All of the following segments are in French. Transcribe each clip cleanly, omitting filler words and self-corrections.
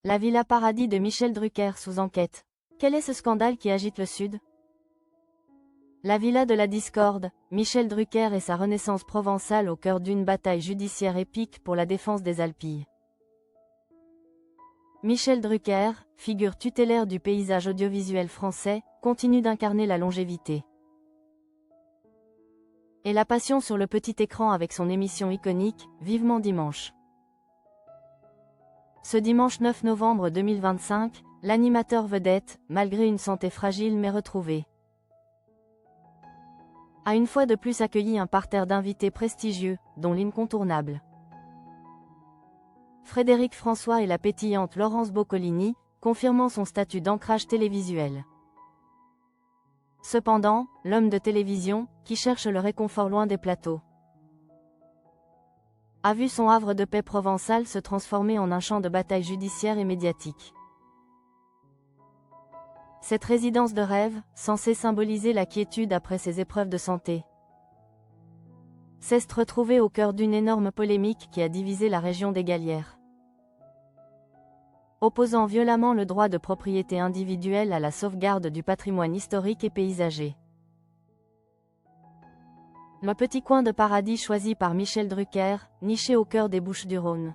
La Villa Paradis de Michel Drucker sous enquête. Quel est ce scandale qui agite le Sud? La Villa de la Discorde, Michel Drucker et sa renaissance provençale au cœur d'une bataille judiciaire épique pour la défense des Alpilles. Michel Drucker, figure tutélaire du paysage audiovisuel français, continue d'incarner la longévité et la passion sur le petit écran avec son émission iconique, Vivement Dimanche. Ce dimanche 9 novembre 2025, l'animateur vedette, malgré une santé fragile mais retrouvée, a une fois de plus accueilli un parterre d'invités prestigieux, dont l'incontournable Frédéric François et la pétillante Laurence Boccolini, confirmant son statut d'ancrage télévisuel. Cependant, l'homme de télévision, qui cherche le réconfort loin des plateaux, a vu son havre de paix provençal se transformer en un champ de bataille judiciaire et médiatique. Cette résidence de rêve, censée symboliser la quiétude après ses épreuves de santé, s'est retrouvée au cœur d'une énorme polémique qui a divisé la région des Galières, opposant violemment le droit de propriété individuelle à la sauvegarde du patrimoine historique et paysager. Le petit coin de paradis choisi par Michel Drucker, niché au cœur des Bouches-du-Rhône,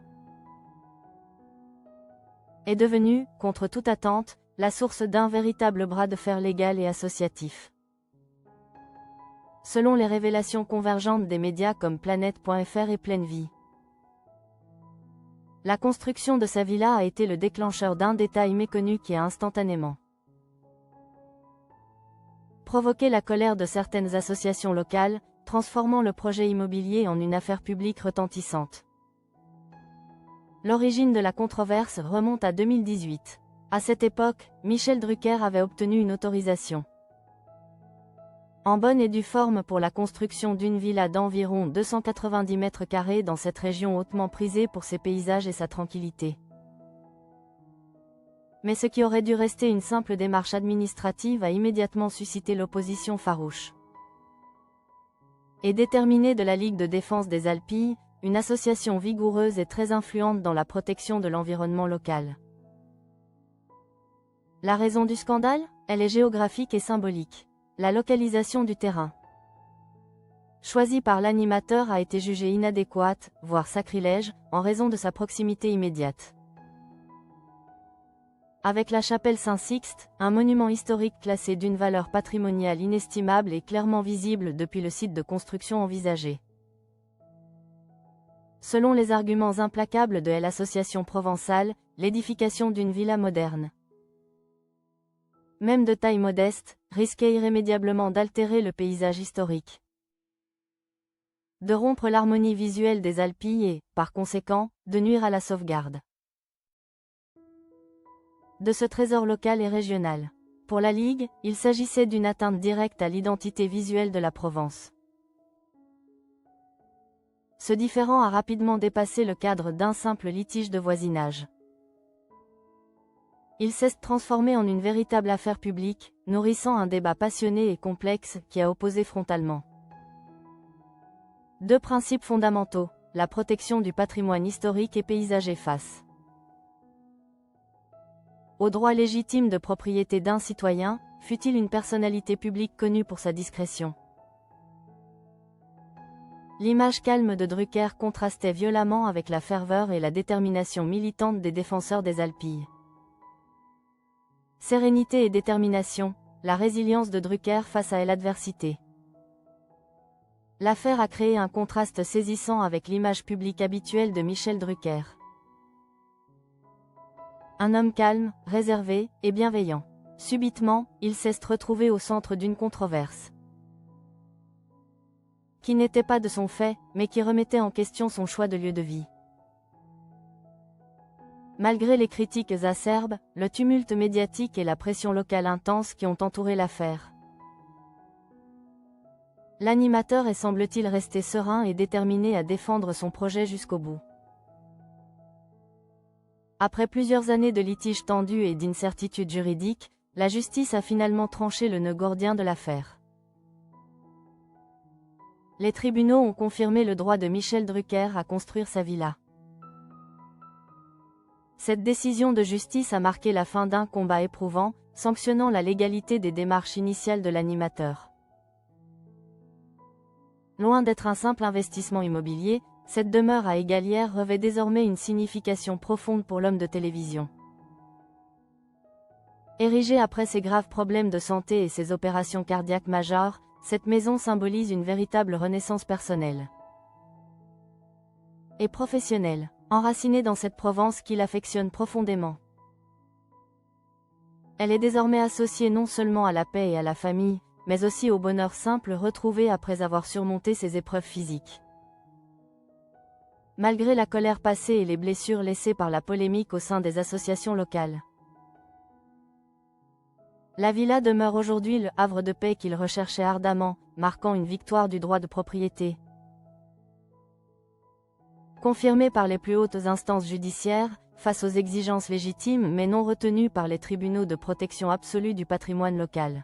est devenu, contre toute attente, la source d'un véritable bras de fer légal et associatif. Selon les révélations convergentes des médias comme Planète.fr et Pleine Vie, la construction de sa villa a été le déclencheur d'un détail méconnu qui a instantanément provoqué la colère de certaines associations locales, transformant le projet immobilier en une affaire publique retentissante. L'origine de la controverse remonte à 2018. À cette époque, Michel Drucker avait obtenu une autorisation en bonne et due forme pour la construction d'une villa d'environ 290 mètres carrés dans cette région hautement prisée pour ses paysages et sa tranquillité. Mais ce qui aurait dû rester une simple démarche administrative a immédiatement suscité l'opposition farouche et déterminée de la Ligue de défense des Alpilles, une association vigoureuse et très influente dans la protection de l'environnement local. La raison du scandale? Elle est géographique et symbolique. La localisation du terrain choisi par l'animateur a été jugée inadéquate, voire sacrilège, en raison de sa proximité immédiate avec la chapelle Saint-Sixte, un monument historique classé d'une valeur patrimoniale inestimable et clairement visible depuis le site de construction envisagé. Selon les arguments implacables de l'Association provençale, l'édification d'une villa moderne, même de taille modeste, risquait irrémédiablement d'altérer le paysage historique, de rompre l'harmonie visuelle des Alpilles et, par conséquent, de nuire à la sauvegarde de ce trésor local et régional. Pour la Ligue, il s'agissait d'une atteinte directe à l'identité visuelle de la Provence. Ce différend a rapidement dépassé le cadre d'un simple litige de voisinage. Il s'est transformé en une véritable affaire publique, nourrissant un débat passionné et complexe qui a opposé frontalement deux principes fondamentaux, la protection du patrimoine historique et paysager face au droit légitime de propriété d'un citoyen, fût-il une personnalité publique connue pour sa discrétion. L'image calme de Drucker contrastait violemment avec la ferveur et la détermination militante des défenseurs des Alpilles. Sérénité et détermination, la résilience de Drucker face à l'adversité. L'affaire a créé un contraste saisissant avec l'image publique habituelle de Michel Drucker. Un homme calme, réservé et bienveillant. Subitement, il s'est retrouvé au centre d'une controverse qui n'était pas de son fait, mais qui remettait en question son choix de lieu de vie. Malgré les critiques acerbes, le tumulte médiatique et la pression locale intense qui ont entouré l'affaire, l'animateur est semble-t-il resté serein et déterminé à défendre son projet jusqu'au bout. Après plusieurs années de litiges tendus et d'incertitudes juridiques, la justice a finalement tranché le nœud gordien de l'affaire. Les tribunaux ont confirmé le droit de Michel Drucker à construire sa villa. Cette décision de justice a marqué la fin d'un combat éprouvant, sanctionnant la légalité des démarches initiales de l'animateur. Loin d'être un simple investissement immobilier, cette demeure à Égalières revêt désormais une signification profonde pour l'homme de télévision. Érigée après ses graves problèmes de santé et ses opérations cardiaques majeures, cette maison symbolise une véritable renaissance personnelle et professionnelle, enracinée dans cette Provence qu'il affectionne profondément. Elle est désormais associée non seulement à la paix et à la famille, mais aussi au bonheur simple retrouvé après avoir surmonté ses épreuves physiques. Malgré la colère passée et les blessures laissées par la polémique au sein des associations locales, la villa demeure aujourd'hui le havre de paix qu'il recherchait ardemment, marquant une victoire du droit de propriété. Confirmée par les plus hautes instances judiciaires, face aux exigences légitimes mais non retenues par les tribunaux de protection absolue du patrimoine local.